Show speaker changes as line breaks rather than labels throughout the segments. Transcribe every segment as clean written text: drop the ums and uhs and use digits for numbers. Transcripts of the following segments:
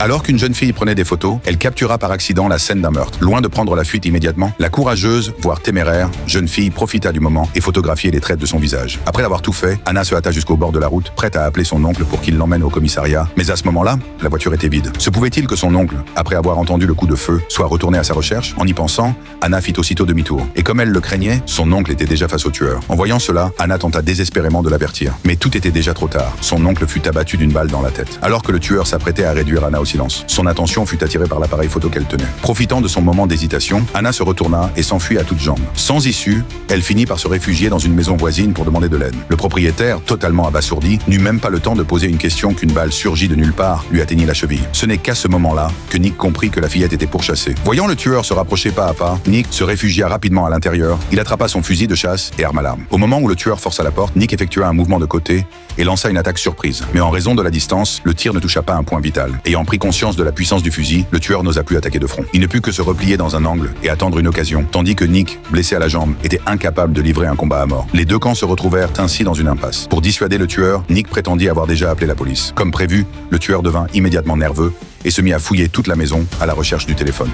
Alors qu'une jeune fille prenait des photos, elle captura par accident la scène d'un meurtre. Loin de prendre la fuite immédiatement, la courageuse, voire téméraire, jeune fille profita du moment et photographiait les traits de son visage. Après avoir tout fait, Anna se hâta jusqu'au bord de la route, prête à appeler son oncle pour qu'il l'emmène au commissariat. Mais à ce moment-là, la voiture était vide. Se pouvait-il que son oncle, après avoir entendu le coup de feu, soit retourné à sa recherche? En y pensant, Anna fit aussitôt demi-tour. Et comme elle le craignait, son oncle était déjà face au tueur. En voyant cela, Anna tenta désespérément de l'avertir. Mais tout était déjà trop tard. Son oncle fut abattu d'une balle dans la tête. Alors que le tueur s'apprêtait à réduire Anna au silence, son attention fut attirée par l'appareil photo qu'elle tenait. Profitant de son moment d'hésitation, Anna se retourna et s'enfuit à toutes jambes. Sans issue, elle finit par se réfugier dans une maison voisine pour demander de l'aide. Le propriétaire, totalement abasourdi, n'eut même pas le temps de poser une question qu'une balle surgit de nulle part lui atteignit la cheville. Ce n'est qu'à ce moment-là que Nick comprit que la fillette était pourchassée. Voyant le tueur se rapprocher pas à pas, Nick se réfugia rapidement à l'intérieur. Il attrapa son fusil de chasse et arme à l'arme. Au moment où le tueur força la porte, Nick effectua un mouvement de côté et lança une attaque surprise. Mais en raison de la distance, le tir ne toucha pas un point vital. Ayant pris conscience de la puissance du fusil, le tueur n'osa plus attaquer de front. Il ne put que se replier dans un angle et attendre une occasion, tandis que Nick, blessé à la jambe, était incapable de livrer un combat à mort. Les deux camps se retrouvèrent ainsi dans une impasse. Pour dissuader le tueur, Nick prétendit avoir déjà appelé la police. Comme prévu, le tueur devint immédiatement nerveux et se mit à fouiller toute la maison à la recherche du téléphone.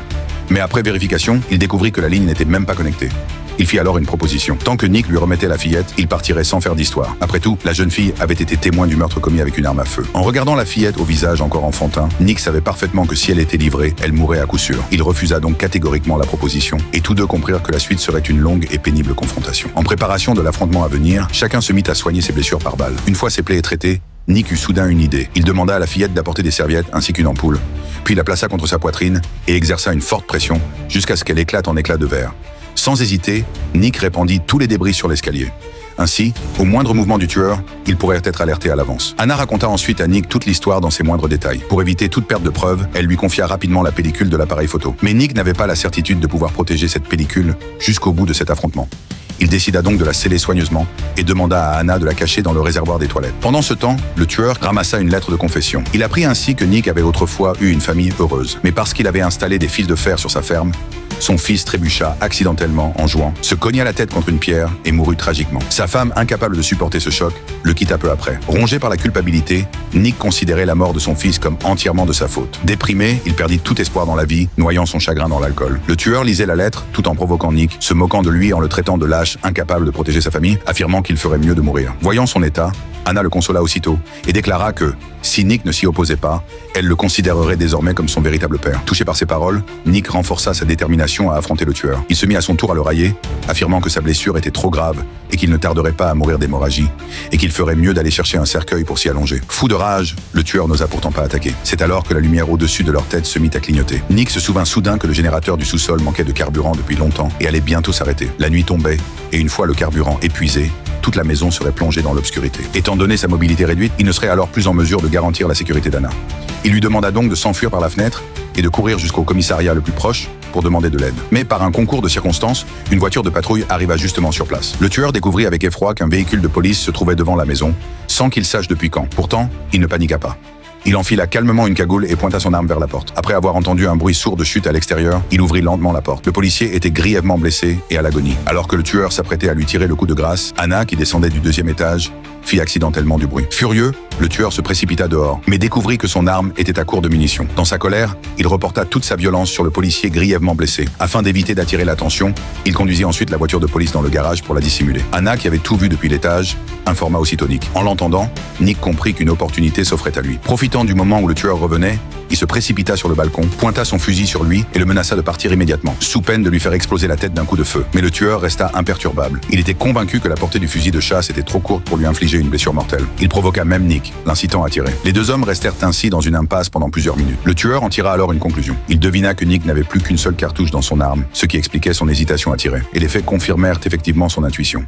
Mais après vérification, il découvrit que la ligne n'était même pas connectée. Il fit alors une proposition. Tant que Nick lui remettait la fillette, il partirait sans faire d'histoire. Après tout, la jeune fille avait été témoin du meurtre commis avec une arme à feu. En regardant la fillette au visage encore enfantin, Nick savait parfaitement que si elle était livrée, elle mourrait à coup sûr. Il refusa donc catégoriquement la proposition, et tous deux comprirent que la suite serait une longue et pénible confrontation. En préparation de l'affrontement à venir, chacun se mit à soigner ses blessures par balle. Une fois ses plaies traitées, Nick eut soudain une idée. Il demanda à la fillette d'apporter des serviettes ainsi qu'une ampoule, puis la plaça contre sa poitrine et exerça une forte pression jusqu'à ce qu'elle éclate en éclats de verre. Sans hésiter, Nick répandit tous les débris sur l'escalier. Ainsi, au moindre mouvement du tueur, il pourrait être alerté à l'avance. Anna raconta ensuite à Nick toute l'histoire dans ses moindres détails. Pour éviter toute perte de preuves, elle lui confia rapidement la pellicule de l'appareil photo. Mais Nick n'avait pas la certitude de pouvoir protéger cette pellicule jusqu'au bout de cet affrontement. Il décida donc de la sceller soigneusement et demanda à Anna de la cacher dans le réservoir des toilettes. Pendant ce temps, le tueur ramassa une lettre de confession. Il apprit ainsi que Nick avait autrefois eu une famille heureuse. Mais parce qu'il avait installé des fils de fer sur sa ferme, son fils trébucha accidentellement en jouant, se cogna la tête contre une pierre et mourut tragiquement. Sa femme, incapable de supporter ce choc, le quitta peu après. Rongé par la culpabilité, Nick considérait la mort de son fils comme entièrement de sa faute. Déprimé, il perdit tout espoir dans la vie, noyant son chagrin dans l'alcool. Le tueur lisait la lettre tout en provoquant Nick, se moquant de lui en le traitant de lâche, incapable de protéger sa famille, affirmant qu'il ferait mieux de mourir. Voyant son état, Anna le consola aussitôt et déclara que, si Nick ne s'y opposait pas, elle le considérerait désormais comme son véritable père. Touché par ces paroles, Nick renforça sa détermination à affronter le tueur. Il se mit à son tour à le railler, affirmant que sa blessure était trop grave et qu'il ne tarderait pas à mourir d'hémorragie et qu'il ferait mieux d'aller chercher un cercueil pour s'y allonger. Fou de rage, le tueur n'osa pourtant pas attaquer. C'est alors que la lumière au-dessus de leur tête se mit à clignoter. Nick se souvint soudain que le générateur du sous-sol manquait de carburant depuis longtemps et allait bientôt s'arrêter. La nuit tombait et une fois le carburant épuisé, toute la maison serait plongée dans l'obscurité. Étant donné sa mobilité réduite, il ne serait alors plus en mesure de garantir la sécurité d'Anna. Il lui demanda donc de s'enfuir par la fenêtre et de courir jusqu'au commissariat le plus proche pour demander de l'aide. Mais par un concours de circonstances, une voiture de patrouille arriva justement sur place. Le tueur découvrit avec effroi qu'un véhicule de police se trouvait devant la maison, sans qu'il sache depuis quand. Pourtant, il ne paniqua pas. Il enfila calmement une cagoule et pointa son arme vers la porte. Après avoir entendu un bruit sourd de chute à l'extérieur, il ouvrit lentement la porte. Le policier était grièvement blessé et à l'agonie. Alors que le tueur s'apprêtait à lui tirer le coup de grâce, Anna, qui descendait du 2e étage, fit accidentellement du bruit. Furieux, le tueur se précipita dehors, mais découvrit que son arme était à court de munitions. Dans sa colère, il reporta toute sa violence sur le policier grièvement blessé. Afin d'éviter d'attirer l'attention, il conduisit ensuite la voiture de police dans le garage pour la dissimuler. Anna, qui avait tout vu depuis l'étage, informa aussitôt Nick. En l'entendant, Nick comprit qu'une opportunité s'offrait à lui. Profitant du moment où le tueur revenait, il se précipita sur le balcon, pointa son fusil sur lui et le menaça de partir immédiatement, sous peine de lui faire exploser la tête d'un coup de feu. Mais le tueur resta imperturbable. Il était convaincu que la portée du fusil de chasse était trop courte pour lui infliger une blessure mortelle. Il provoqua même Nick, l'incitant à tirer. Les deux hommes restèrent ainsi dans une impasse pendant plusieurs minutes. Le tueur en tira alors une conclusion. Il devina que Nick n'avait plus qu'une seule cartouche dans son arme, ce qui expliquait son hésitation à tirer. Et les faits confirmèrent effectivement son intuition.